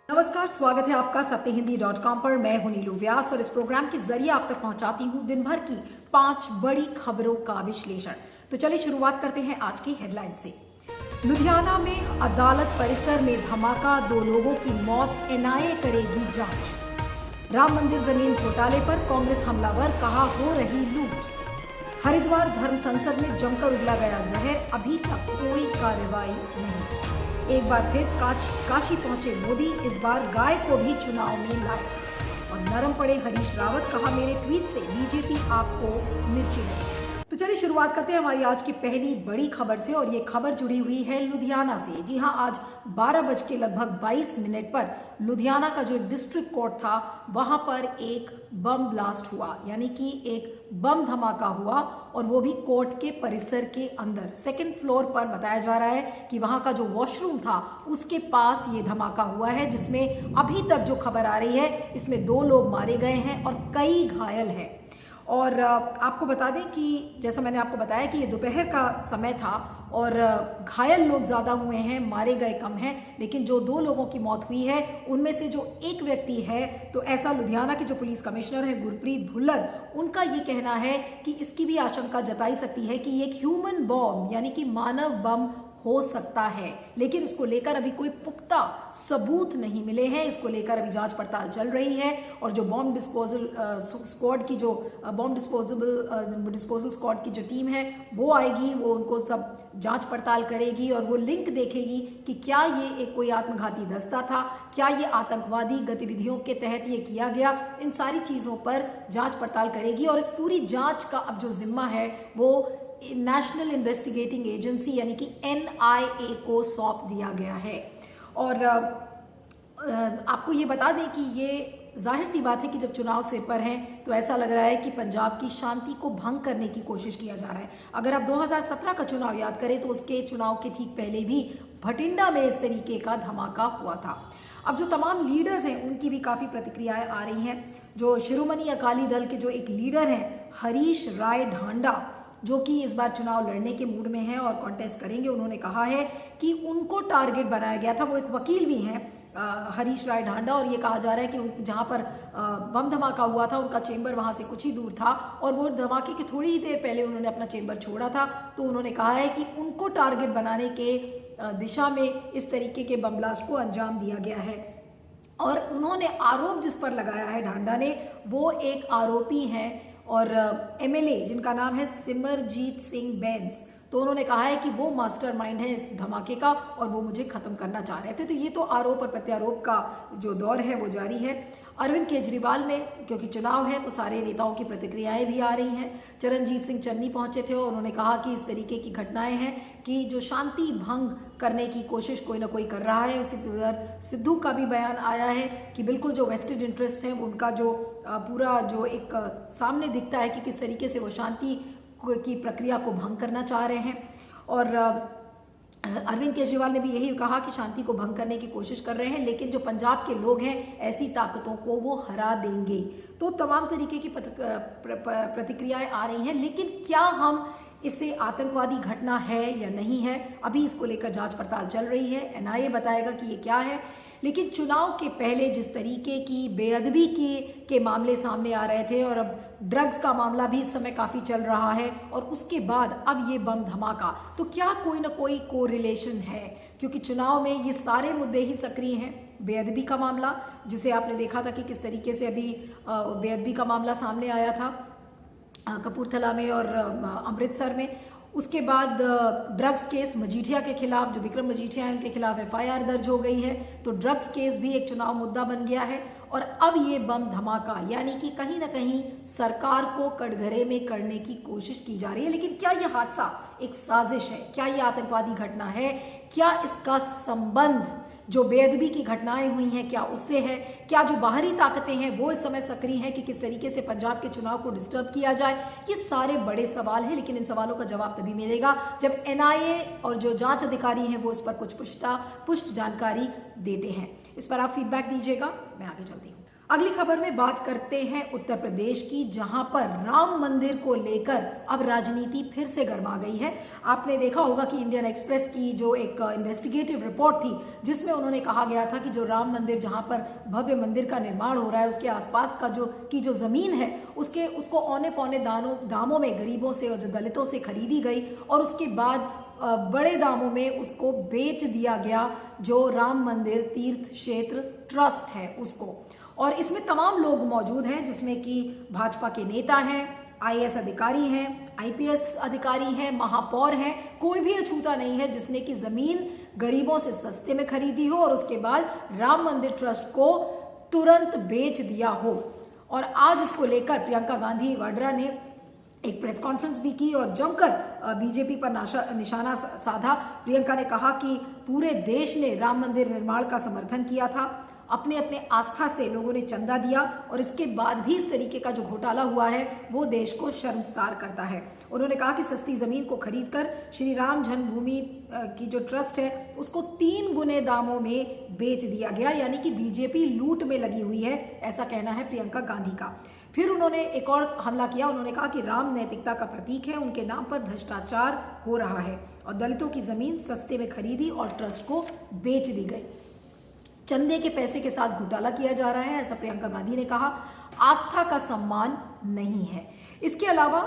नमस्कार, स्वागत है आपका सत्यहिंदी.com पर। मैं हूं नीलू व्यास और इस प्रोग्राम के जरिए आप तक पहुंचाती हूं दिन भर की 5 बड़ी खबरों का विश्लेषण। तो चलिए शुरुआत करते हैं आज की हेडलाइन से। लुधियाना में अदालत परिसर में धमाका, 2 लोगों की मौत, एनआईए करेगी जांच। राम मंदिर जमीन घोटाले पर कांग्रेस हमलावर, कहा हो रही लूट। हरिद्वार धर्म संसद में जमकर उगला गया जहर, अभी तक कोई कार्रवाई नहीं। एक बार फिर काशी पहुंचे मोदी, इस बार गाय को भी चुनाव में लाए। और नरम पड़े हरीश रावत, कहा मेरे ट्वीट से बीजेपी आपको मिर्ची लगी। तो चलिए शुरुआत करते हैं हमारी आज की पहली बड़ी खबर से और ये खबर जुड़ी हुई है लुधियाना से। जी हां, आज 12:22 पर लुधियाना का जो डिस्ट्रिक्ट कोर्ट था वहां पर एक बम ब्लास्ट हुआ, यानी कि एक बम धमाका हुआ और वो भी कोर्ट के परिसर के अंदर। 2nd फ्लोर पर बताया जा रहा है कि वहां का जो वॉशरूम था उसके पास ये धमाका हुआ है, जिसमें अभी तक जो खबर आ रही है इसमें 2 लोग मारे गए हैं और कई घायल हैं। और आपको बता दें कि जैसा मैंने आपको बताया कि ये दोपहर का समय था और घायल लोग ज़्यादा हुए हैं, मारे गए कम हैं। लेकिन जो 2 लोगों की मौत हुई है उनमें से जो एक व्यक्ति है, तो ऐसा लुधियाना के जो पुलिस कमिश्नर है गुरप्रीत भुल्लर, उनका ये कहना है कि इसकी भी आशंका जताई सकती है कि ये एक ह्यूमन बॉम्ब यानी कि मानव बम हो सकता है। लेकिन इसको लेकर अभी कोई पुख्ता सबूत नहीं मिले हैं। इसको लेकर अभी जांच पड़ताल चल रही है और जो बॉम्ब डिस्पोजल स्क्वाड की जो बॉम्ब डिस्पोजल स्क्वाड की जो टीम है वो आएगी, वो उनको सब जांच पड़ताल करेगी और वो लिंक देखेगी कि क्या ये एक कोई आत्मघाती दस्ता था, क्या ये आतंकवादी गतिविधियों के तहत ये किया गया। इन सारी चीज़ों पर जांच पड़ताल करेगी और इस पूरी जांच का अब जो जिम्मा है वो नेशनल इन्वेस्टिगेटिंग एजेंसी यानी कि एनआईए को सौंप दिया गया है। और आपको ये बता दें कि ये जाहिर सी बात है कि जब चुनाव सिर पर हैं तो ऐसा लग रहा है कि पंजाब की शांति को भंग करने की कोशिश किया जा रहा है। अगर आप 2017 का चुनाव याद करें तो उसके चुनाव के ठीक पहले भी भटिंडा में इस तरीके का धमाका हुआ था। अब जो तमाम लीडर्स हैं उनकी भी काफ़ी प्रतिक्रियाएं आ रही हैं। जो शिरोमणि अकाली दल के जो एक लीडर हैं हरीश राय ढांडा, जो कि इस बार चुनाव लड़ने के मूड में हैं और कॉन्टेस्ट करेंगे, उन्होंने कहा है कि उनको टारगेट बनाया गया था। वो एक वकील भी हैं हरीश राय ढांडा, और ये कहा जा रहा है कि जहां पर बम धमाका हुआ था उनका चेंबर वहां से कुछ ही दूर था और वो धमाके के थोड़ी ही देर पहले उन्होंने अपना चेंबर छोड़ा था। तो उन्होंने कहा है कि उनको टारगेट बनाने के दिशा में इस तरीके के बम ब्लास्ट को अंजाम दिया गया है। और उन्होंने आरोप जिस पर लगाया है ढांडा ने, वो एक आरोपी हैं और एमएलए जिनका नाम है सिमरजीत सिंह बैंस। तो उन्होंने कहा है कि वो मास्टरमाइंड है इस धमाके का और वो मुझे खत्म करना चाह रहे थे। तो ये तो आरोप और प्रत्यारोप का जो दौर है वो जारी है। अरविंद केजरीवाल ने, क्योंकि चुनाव है तो सारे नेताओं की प्रतिक्रियाएं भी आ रही हैं। चरणजीत सिंह चन्नी पहुंचे थे और उन्होंने कहा कि इस तरीके की घटनाएं हैं कि जो शांति भंग करने की कोशिश कोई ना कोई कर रहा है। उसी तरह सिद्धू का भी बयान आया है कि बिल्कुल जो वेस्टेड इंटरेस्ट है उनका जो पूरा जो एक सामने दिखता है कि किस तरीके से वो शांति की प्रक्रिया को भंग करना चाह रहे हैं। और अरविंद केजरीवाल ने भी यही कहा कि शांति को भंग करने की कोशिश कर रहे हैं, लेकिन जो पंजाब के लोग हैं ऐसी ताकतों को वो हरा देंगे। तो तमाम तरीके की प्रतिक्रियाएं आ रही हैं, लेकिन क्या हम इसे आतंकवादी घटना है या नहीं है, अभी इसको लेकर जांच पड़ताल चल रही है। एनआईए बताएगा कि ये क्या है। लेकिन चुनाव के पहले जिस तरीके की बेअदबी के मामले सामने आ रहे थे और अब ड्रग्स का मामला भी इस समय काफ़ी चल रहा है और उसके बाद अब ये बम धमाका, तो क्या कोई ना कोई कोरिलेशन है? क्योंकि चुनाव में ये सारे मुद्दे ही सक्रिय हैं। बेअदबी का मामला, जिसे आपने देखा था कि किस तरीके से अभी बेअदबी का मामला सामने आया था कपूरथला में और अमृतसर में। उसके बाद ड्रग्स केस मजीठिया के खिलाफ, जो विक्रम मजीठिया है उनके खिलाफ एफआईआर दर्ज हो गई है। तो ड्रग्स केस भी एक चुनाव मुद्दा बन गया है और अब ये बम धमाका, यानी कि कहीं ना कहीं सरकार को कटघरे में करने की कोशिश की जा रही है। लेकिन क्या ये हादसा एक साजिश है? क्या ये आतंकवादी घटना है? क्या इसका संबंध जो बेअदबी की घटनाएं हुई हैं क्या उससे है? क्या जो बाहरी ताकतें हैं वो इस समय सक्रिय हैं कि किस तरीके से पंजाब के चुनाव को डिस्टर्ब किया जाए? ये सारे बड़े सवाल हैं, लेकिन इन सवालों का जवाब तभी मिलेगा जब एनआईए और जो जांच अधिकारी हैं वो इस पर कुछ पुष्ट जानकारी देते हैं। इस पर आप फीडबैक दीजिएगा, मैं आगे चलती हूँ। अगली खबर में बात करते हैं उत्तर प्रदेश की, जहां पर राम मंदिर को लेकर अब राजनीति फिर से गर्मा गई है। आपने देखा होगा कि इंडियन एक्सप्रेस की जो एक इन्वेस्टिगेटिव रिपोर्ट थी, जिसमें उन्होंने कहा गया था कि जो राम मंदिर, जहां पर भव्य मंदिर का निर्माण हो रहा है, उसके आसपास का जो जमीन है उसको औने पौने दामों में गरीबों से और जो दलितों से खरीदी गई और उसके बाद बड़े दामों में उसको बेच दिया गया, जो राम मंदिर तीर्थ क्षेत्र ट्रस्ट है उसको। और इसमें तमाम लोग मौजूद हैं, जिसमें कि भाजपा के नेता हैं, आईएएस अधिकारी हैं, आईपीएस अधिकारी हैं, महापौर हैं। कोई भी अछूता नहीं है जिसने कि जमीन गरीबों से सस्ते में खरीदी हो और उसके बाद राम मंदिर ट्रस्ट को तुरंत बेच दिया हो। और आज इसको लेकर प्रियंका गांधी वाड्रा ने एक प्रेस कॉन्फ्रेंस भी की और जमकर बीजेपी पर निशाना साधा। प्रियंका ने कहा कि पूरे देश ने राम मंदिर निर्माण का समर्थन किया था, अपने अपने आस्था से लोगों ने चंदा दिया और इसके बाद भी इस तरीके का जो घोटाला हुआ है वो देश को शर्मसार करता है। उन्होंने कहा कि सस्ती जमीन को खरीदकर श्री राम जन्मभूमि की जो ट्रस्ट है उसको 3 गुने दामों में बेच दिया गया, यानी कि बीजेपी लूट में लगी हुई है, ऐसा कहना है प्रियंका गांधी का। फिर उन्होंने एक और हमला किया। उन्होंने कहा कि राम नैतिकता का प्रतीक है, उनके नाम पर भ्रष्टाचार हो रहा है और दलितों की जमीन सस्ते में खरीदी और ट्रस्ट को बेच दी गई। चंदे के पैसे के साथ घोटाला किया जा रहा है, ऐसा प्रियंका गांधी ने कहा। आस्था का सम्मान नहीं है। इसके अलावा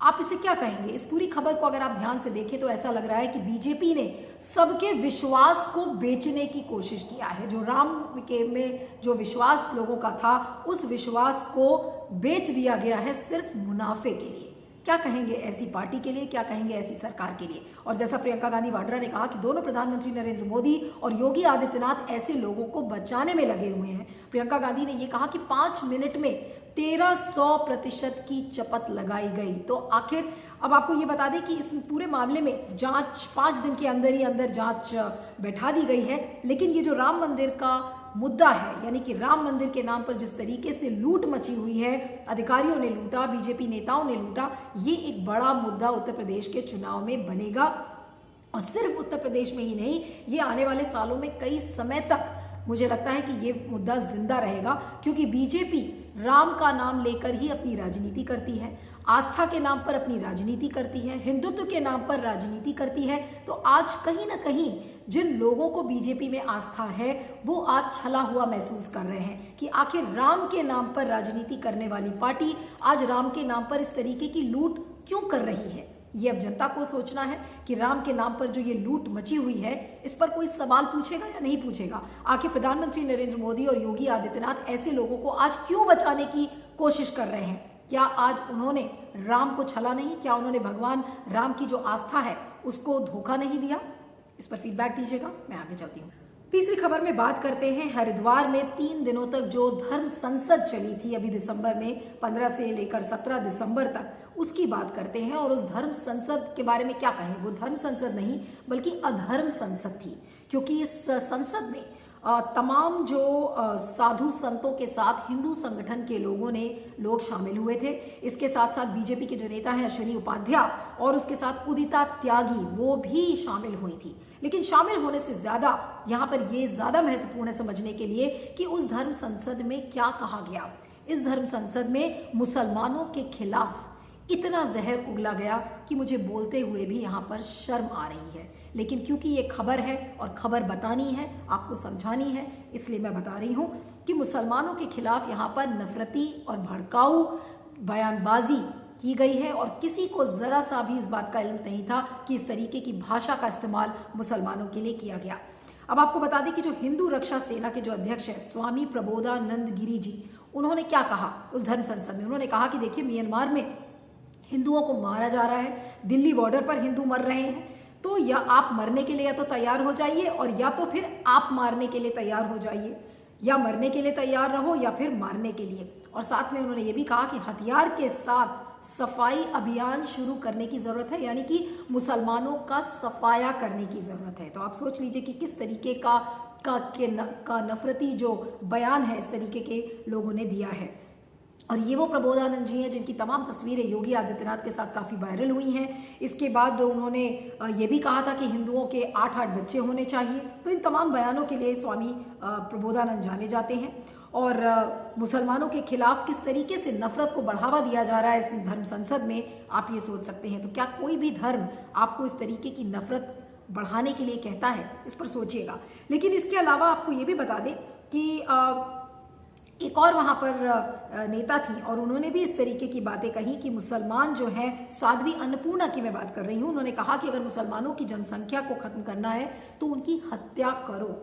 आप इसे क्या कहेंगे? इस पूरी खबर को अगर आप ध्यान से देखें तो ऐसा लग रहा है कि बीजेपी ने सबके विश्वास को बेचने की कोशिश किया है। जो राम के में जो विश्वास लोगों का था, उस विश्वास को बेच दिया गया है सिर्फ मुनाफे के लिए। क्या कहेंगे ऐसी पार्टी के लिए, क्या कहेंगे ऐसी सरकार के लिए? और जैसा प्रियंका गांधी वाड्रा ने कहा कि दोनों प्रधानमंत्री नरेंद्र मोदी और योगी आदित्यनाथ ऐसे लोगों को बचाने में लगे हुए हैं। प्रियंका गांधी ने यह कहा कि 5 मिनट में 1300% की चपत लगाई गई। तो आखिर अब आपको ये बता दें कि इस पूरे मामले में जांच 5 दिन के अंदर ही अंदर जांच बैठा दी गई है। लेकिन ये जो राम मंदिर का मुद्दा है, यानी कि राम मंदिर के नाम पर जिस तरीके से लूट मची हुई है, अधिकारियों ने लूटा, बीजेपी नेताओं ने लूटा, ये एक बड़ा मुद्दा उत्तर प्रदेश के चुनाव में बनेगा। और सिर्फ उत्तर प्रदेश में ही नहीं, ये आने वाले सालों में कई समय तक मुझे लगता है कि ये मुद्दा जिंदा रहेगा, क्योंकि बीजेपी राम का नाम लेकर ही अपनी राजनीति करती है, आस्था के नाम पर अपनी राजनीति करती है, हिंदुत्व के नाम पर राजनीति करती है। तो आज कहीं ना कहीं जिन लोगों को बीजेपी में आस्था है वो आज छला हुआ महसूस कर रहे हैं कि आखिर राम के नाम पर राजनीति करने वाली पार्टी आज राम के नाम पर इस तरीके की लूट क्यों कर रही है। ये अब जनता को सोचना है कि राम के नाम पर जो ये लूट मची हुई है, इस पर कोई सवाल पूछेगा या नहीं पूछेगा। आखिर प्रधानमंत्री नरेंद्र मोदी और योगी आदित्यनाथ ऐसे लोगों को आज क्यों बचाने की कोशिश कर रहे हैं? क्या आज उन्होंने राम को छला नहीं? क्या उन्होंने भगवान राम की जो आस्था है उसको धोखा नहीं दिया? इस पर फीडबैक दीजिएगा, मैं आगे चलती हूँ। तीसरी खबर में बात करते हैं हरिद्वार में 3 दिनों तक जो धर्म संसद चली थी, अभी दिसंबर में 15 से लेकर 17 दिसंबर तक, उसकी बात करते हैं। और उस धर्म संसद के बारे में क्या कहें? वो धर्म संसद नहीं बल्कि अधर्म संसद थी, क्योंकि इस संसद में तमाम जो साधु संतों के साथ हिंदू संगठन के लोग शामिल हुए थे। इसके साथ साथ बीजेपी के जो नेता हैं अश्विनी उपाध्याय और उसके साथ उदिता त्यागी, वो भी शामिल हुई थी। लेकिन शामिल होने से ज्यादा यहाँ पर ये ज्यादा महत्वपूर्ण है समझने के लिए कि उस धर्म संसद में क्या कहा गया। इस धर्म संसद में मुसलमानों के खिलाफ इतना जहर उगला गया कि मुझे बोलते हुए भी यहाँ पर शर्म आ रही है। लेकिन क्योंकि ये खबर है और खबर बतानी है, आपको समझानी है, इसलिए मैं बता रही हूँ कि मुसलमानों के खिलाफ यहाँ पर नफरती और भड़काऊ बयानबाजी की गई है और किसी को जरा सा भी इस बात का इल्म नहीं था कि इस तरीके की भाषा का इस्तेमाल मुसलमानों के लिए किया गया। अब आपको बता दें कि जो हिंदू रक्षा सेना के जो अध्यक्ष है स्वामी प्रबोधानंद गिरी जी, उन्होंने क्या कहा उस धर्म संसद में? उन्होंने कहा कि देखिए, म्यांमार में हिंदुओं को मारा जा रहा है, दिल्ली बॉर्डर पर हिंदू मर रहे हैं, तो या आप मरने के लिए या तो तैयार हो जाइए और या तो फिर आप मारने के लिए तैयार हो जाइए, या मरने के लिए तैयार रहो या फिर मारने के लिए। और साथ में उन्होंने ये भी कहा कि हथियार के साथ सफाई अभियान शुरू करने की जरूरत है, यानी कि मुसलमानों का सफाया करने की जरूरत है। तो आप सोच लीजिए कि किस तरीके का नफरती जो बयान है इस तरीके के लोगों ने दिया है। और ये वो प्रबोधानंद जी हैं जिनकी तमाम तस्वीरें योगी आदित्यनाथ के साथ काफ़ी वायरल हुई हैं। इसके बाद उन्होंने ये भी कहा था कि हिंदुओं के 8-8 बच्चे होने चाहिए। तो इन तमाम बयानों के लिए स्वामी प्रबोधानंद जाने जाते हैं। और मुसलमानों के खिलाफ किस तरीके से नफरत को बढ़ावा दिया जा रहा है इस धर्म संसद में, आप ये सोच सकते हैं। तो क्या कोई भी धर्म आपको इस तरीके की नफरत बढ़ाने के लिए कहता है? इस पर सोचिएगा। लेकिन इसके अलावा आपको ये भी बता दें कि एक और वहां पर नेता थी और उन्होंने भी इस तरीके की बातें कही कि मुसलमान जो है, साध्वी अन्नपूर्णा की मैं बात कर रही हूं, उन्होंने कहा कि अगर मुसलमानों की जनसंख्या को खत्म करना है तो उनकी हत्या करो।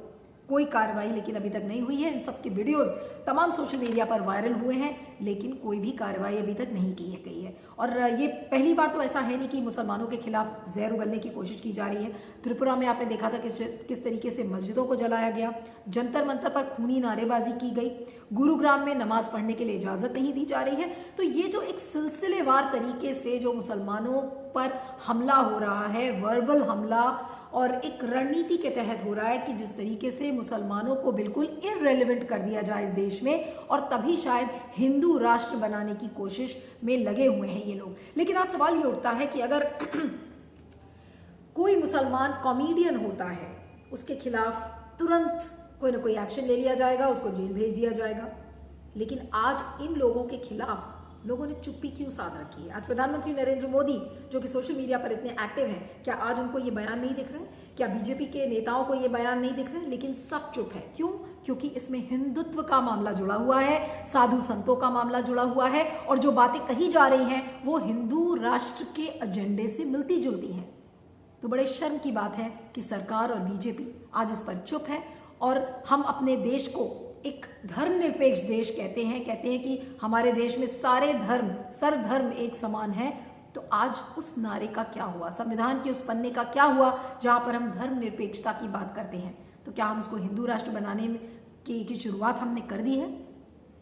कोई कार्रवाई लेकिन अभी तक नहीं हुई है। इन सब के वीडियोस तमाम सोशल मीडिया पर वायरल हुए हैं, लेकिन कोई भी कार्रवाई अभी तक नहीं की गई है। और ये पहली बार तो ऐसा है नहीं कि मुसलमानों के खिलाफ जहर उगलने की कोशिश की जा रही है। त्रिपुरा में आपने देखा था किस तरीके से मस्जिदों को जलाया गया, जंतर मंतर पर खूनी नारेबाजी की गई, गुरुग्राम में नमाज पढ़ने के लिए इजाजत नहीं दी जा रही है। तो ये जो एक सिलसिलेवार तरीके से जो मुसलमानों पर हमला हो रहा है, वर्बल हमला, और एक रणनीति के तहत हो रहा है कि जिस तरीके से मुसलमानों को बिल्कुल इररेलेवेंट कर दिया जाए इस देश में, और तभी शायद हिंदू राष्ट्र बनाने की कोशिश में लगे हुए हैं ये लोग। लेकिन आज सवाल ये उठता है कि अगर कोई मुसलमान कॉमेडियन होता है, उसके खिलाफ तुरंत कोई ना कोई एक्शन ले लिया जाएगा, उसको जेल भेज दिया जाएगा। लेकिन आज इन लोगों के खिलाफ लोगों ने चुप्पी क्यों साध रखी है? आज प्रधानमंत्री नरेंद्र मोदी जो कि सोशल मीडिया पर इतने एक्टिव हैं, क्या आज उनको ये बयान नहीं दिख रहे? क्या बीजेपी के नेताओं को ये बयान नहीं दिख रहे? लेकिन सब चुप है। क्यों? क्योंकि इसमें हिंदुत्व का मामला जुड़ा हुआ है, साधु संतों का मामला जुड़ा हुआ है, और जो बातें कही जा रही हैं वो हिंदू राष्ट्र के एजेंडे से मिलती जुलती हैं। तो बड़े शर्म की बात है कि सरकार और बीजेपी आज इस पर चुप है। और हम अपने देश को एक धर्मनिरपेक्ष देश कहते हैं कि हमारे देश में सारे धर्म, सर्वधर्म एक समान है। तो आज उस नारे का क्या हुआ? संविधान के उस पन्ने का क्या हुआ जहां पर हम धर्मनिरपेक्षता की बात करते हैं? तो क्या हम उसको हिंदू राष्ट्र बनाने की शुरुआत हमने कर दी है?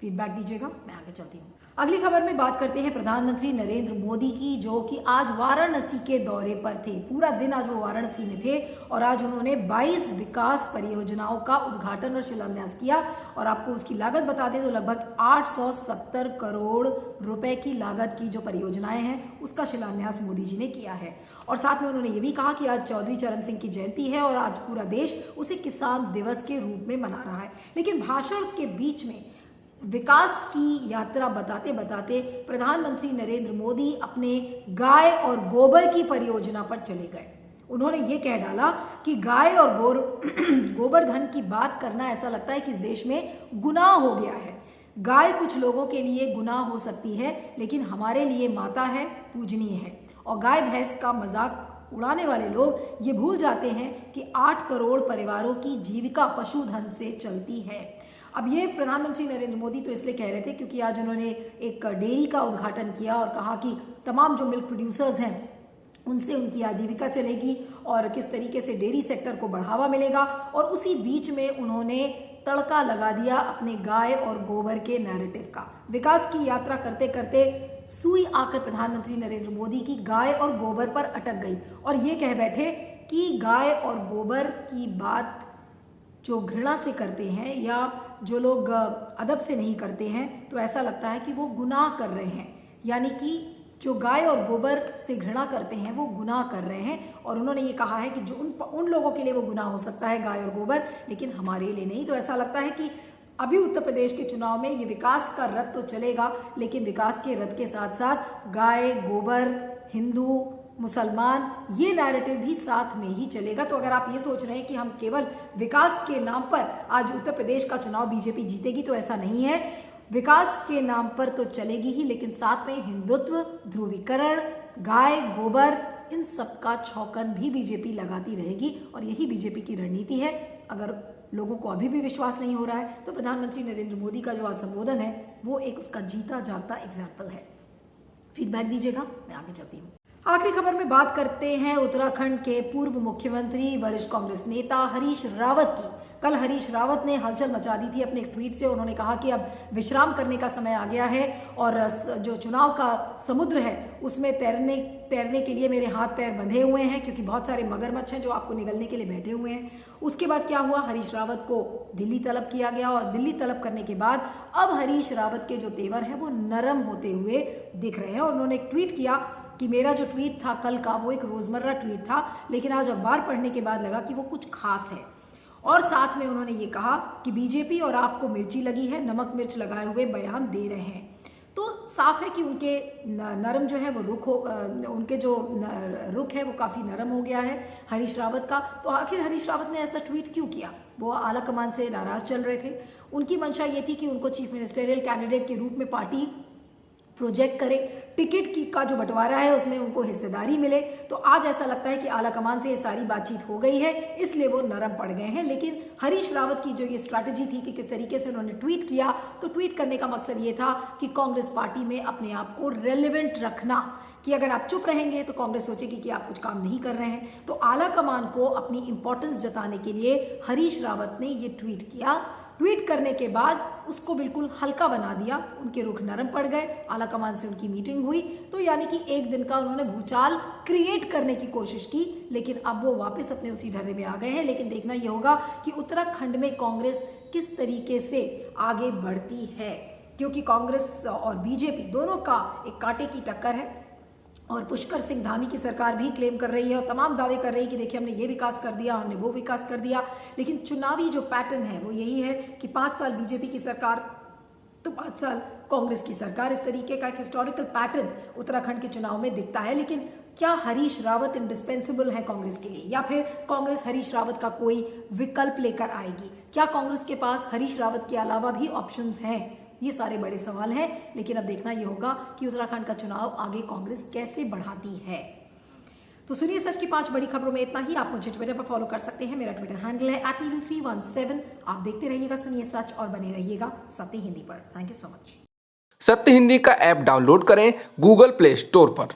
फीडबैक दीजिएगा, मैं आगे चलती हूँ। अगली खबर में बात करते हैं प्रधानमंत्री नरेंद्र मोदी की, जो कि आज वाराणसी के दौरे पर थे। पूरा दिन आज वो वाराणसी में थे और आज उन्होंने 22 विकास परियोजनाओं का उद्घाटन और शिलान्यास किया। और आपको उसकी लागत बता दें तो लगभग 870 करोड़ रुपए की लागत की जो परियोजनाएं हैं उसका शिलान्यास मोदी जी ने किया है। और साथ में उन्होंने ये भी कहा कि आज चौधरी चरण सिंह की जयंती है और आज पूरा देश उसे किसान दिवस के रूप में मना रहा है। लेकिन भाषण के बीच में विकास की यात्रा बताते बताते प्रधानमंत्री नरेंद्र मोदी अपने गाय और गोबर की परियोजना पर चले गए। उन्होंने ये कह डाला कि गाय और गोबर धन की बात करना ऐसा लगता है कि इस देश में गुनाह हो गया है। गाय कुछ लोगों के लिए गुनाह हो सकती है, लेकिन हमारे लिए माता है, पूजनीय है। और गाय भैंस का मजाक उड़ाने वाले लोग ये भूल जाते हैं कि 8 करोड़ परिवारों की जीविका पशुधन से चलती है। अब ये प्रधानमंत्री नरेंद्र मोदी तो इसलिए कह रहे थे क्योंकि आज उन्होंने एक डेयरी का उद्घाटन किया और कहा कि तमाम जो मिल्क प्रोड्यूसर्स हैं उनसे उनकी आजीविका चलेगी और किस तरीके से डेयरी सेक्टर को बढ़ावा मिलेगा। और उसी बीच में उन्होंने तड़का लगा दिया अपने गाय और गोबर के नैरेटिव का। विकास की यात्रा करते करते सुई आकर प्रधानमंत्री नरेंद्र मोदी की गाय और गोबर पर अटक गई और ये कह बैठे कि गाय और गोबर की बात जो घृणा से करते हैं या जो लोग अदब से नहीं करते हैं तो ऐसा लगता है कि वो गुनाह कर रहे हैं। यानी कि जो गाय और गोबर से घृणा करते हैं वो गुनाह कर रहे हैं। और उन्होंने ये कहा है कि जो उन लोगों के लिए वो गुनाह हो सकता है गाय और गोबर, लेकिन हमारे लिए नहीं। तो ऐसा लगता है कि अभी उत्तर प्रदेश के चुनाव में ये विकास का रथ तो चलेगा, लेकिन विकास के रथ के साथ साथ गाय, गोबर, हिंदू, मुसलमान, ये नैरेटिव भी साथ में ही चलेगा। तो अगर आप ये सोच रहे हैं कि हम केवल विकास के नाम पर आज उत्तर प्रदेश का चुनाव बीजेपी जीतेगी, तो ऐसा नहीं है। विकास के नाम पर तो चलेगी ही, लेकिन साथ में हिंदुत्व, ध्रुवीकरण, गाय, गोबर, इन सब का छौकन भी बीजेपी लगाती रहेगी और यही बीजेपी की रणनीति है। अगर लोगों को अभी भी विश्वास नहीं हो रहा है तो प्रधानमंत्री नरेंद्र मोदी का जो आज संबोधन है वो एक उसका जीता जागता एग्जाम्पल है। फीडबैक दीजिएगा, मैं आगे चलती हूँ। आखिरी खबर में बात करते हैं उत्तराखंड के पूर्व मुख्यमंत्री वरिष्ठ कांग्रेस नेता हरीश रावत की। कल हरीश रावत ने हलचल मचा दी थी अपने एक ट्वीट से। उन्होंने कहा कि अब विश्राम करने का समय आ गया है और जो चुनाव का समुद्र है उसमें तैरने के लिए मेरे हाथ पैर बंधे हुए हैं क्योंकि बहुत सारे मगरमच्छ हैं जो आपको निगलने के लिए बैठे हुए हैं। उसके बाद क्या हुआ, हरीश रावत को दिल्ली तलब किया गया और दिल्ली तलब करने के बाद अब हरीश रावत के जो तेवर है वो नरम होते हुए दिख रहे हैं। और उन्होंने एक ट्वीट किया कि मेरा जो ट्वीट था कल का वो एक रोजमर्रा ट्वीट था, लेकिन आज अखबार पढ़ने के बाद लगा कि वो कुछ खास है। और साथ में उन्होंने ये कहा कि बीजेपी और आपको मिर्ची लगी है, नमक मिर्च लगाए हुए बयान दे रहे हैं। तो साफ है कि उनके नरम जो है वो उनके जो रुख है वो काफ़ी नरम हो गया है हरीश रावत का। तो आखिर हरीश रावत ने ऐसा ट्वीट क्यों किया? वो आला कमान से नाराज चल रहे थे। उनकी मंशा ये थी कि उनको चीफ मिनिस्टरियल कैंडिडेट के रूप में पार्टी प्रोजेक्ट करे, टिकट की का जो बंटवारा है उसमें उनको हिस्सेदारी मिले। तो आज ऐसा लगता है कि आला कमान से ये सारी बातचीत हो गई है, इसलिए वो नरम पड़ गए हैं। लेकिन हरीश रावत की जो ये स्ट्रैटेजी थी कि किस तरीके से उन्होंने ट्वीट किया, तो ट्वीट करने का मकसद ये था कि कांग्रेस पार्टी में अपने आप को रेलेवेंट रखना, कि अगर आप चुप रहेंगे तो कांग्रेस सोचेगी कि आप कुछ काम नहीं कर रहे हैं। तो आला कमान को अपनी इंपॉर्टेंस जताने के लिए हरीश रावत ने ये ट्वीट किया। ट्वीट करने के बाद उसको बिल्कुल हल्का बना दिया, उनके रुख नरम पड़ गए। आला कमान से उनकी मीटिंग हुई, तो यानी कि एक दिन का उन्होंने भूचाल क्रिएट करने की कोशिश की, लेकिन अब वो वापस अपने उसी ढर्रे में आ गए हैं। लेकिन देखना यह होगा कि उत्तराखंड में कांग्रेस किस तरीके से आगे बढ़ती है, क्योंकि कांग्रेस और बीजेपी दोनों का एक कांटे की टक्कर है। और पुष्कर सिंह धामी की सरकार भी क्लेम कर रही है और तमाम दावे कर रही है कि देखिए हमने ये विकास कर दिया, हमने वो विकास कर दिया। लेकिन चुनावी जो पैटर्न है वो यही है कि 5 साल बीजेपी की सरकार तो 5 साल कांग्रेस की सरकार। इस तरीके का एक हिस्टोरिकल पैटर्न उत्तराखंड के चुनाव में दिखता है। लेकिन क्या हरीश रावत इंडिस्पेंसिबल है कांग्रेस के लिए, या फिर कांग्रेस हरीश रावत का कोई विकल्प लेकर आएगी? क्या कांग्रेस के पास हरीश रावत के अलावा भी ऑप्शंस हैं? ये सारे बड़े सवाल हैं। लेकिन अब देखना ये होगा कि उत्तराखंड का चुनाव आगे कांग्रेस कैसे बढ़ाती है। तो सुनिए सच की 5 बड़ी खबरों में इतना ही। आप मुझे ट्विटर पर फॉलो कर सकते हैं, मेरा ट्विटर हैंडल है @neelu317। आप देखते रहिएगा सुनिए सच और बने रहिएगा सत्य हिंदी पर। Thank you so much. सत्य हिंदी का ऐप डाउनलोड करें गूगल प्ले स्टोर पर।